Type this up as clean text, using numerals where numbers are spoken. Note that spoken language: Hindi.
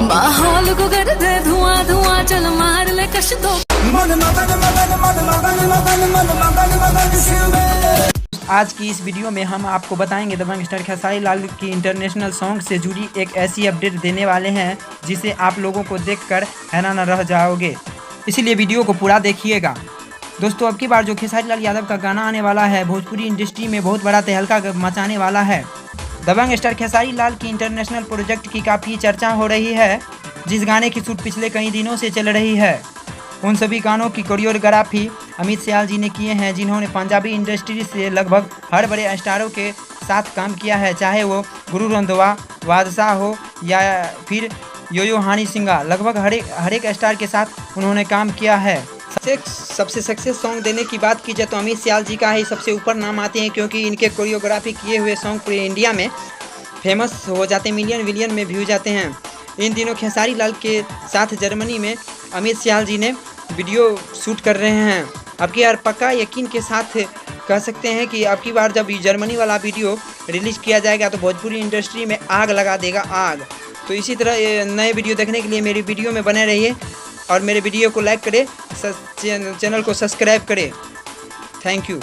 माहौल को कर दे धुआं धुआं, चल मार ले कश दो। आज की इस वीडियो में हम आपको बताएंगे दबंग स्टार खेसारी लाल की इंटरनेशनल सॉन्ग से जुड़ी एक ऐसी अपडेट देने वाले हैं जिसे आप लोगों को देखकर हैरान रह जाओगे, इसीलिए वीडियो को पूरा देखिएगा। दोस्तों, अब की बार जो खेसारी लाल यादव का गाना आने वाला है भोजपुरी इंडस्ट्री में बहुत बड़ा तहलका मचाने वाला है। दबंग स्टार खेसारी लाल की इंटरनेशनल प्रोजेक्ट की काफ़ी चर्चा हो रही है, जिस गाने की शूट पिछले कई दिनों से चल रही है। उन सभी गानों की कोरियोग्राफी अमित सियाल जी ने किए हैं, जिन्होंने पंजाबी इंडस्ट्री से लगभग हर बड़े स्टारों के साथ काम किया है, चाहे वो गुरु रंधावा, बादशाह हो या फिर यो हनी सिंह। लगभग हर एक स्टार के साथ उन्होंने काम किया है। सबसे सक्सेस सॉन्ग देने की बात की जाए तो अमित सियाल जी का ही सबसे ऊपर नाम आते हैं, क्योंकि इनके कोरियोग्राफी किए हुए सॉन्ग पूरे इंडिया में फेमस हो जाते हैं, मिलियन में व्यू जाते हैं। इन दिनों खेसारी लाल के साथ जर्मनी में अमित सियाल जी ने वीडियो शूट कर रहे हैं। अब की बार पक्का यकीन के साथ कह सकते हैं कि अब की बार जब जर्मनी वाला वीडियो रिलीज किया जाएगा तो भोजपुरी इंडस्ट्री में आग लगा देगा, आग। तो इसी तरह नए वीडियो देखने के लिए मेरी वीडियो में बने रहिए और मेरे वीडियो को लाइक करें, चैनल को सब्सक्राइब करें। Thank you.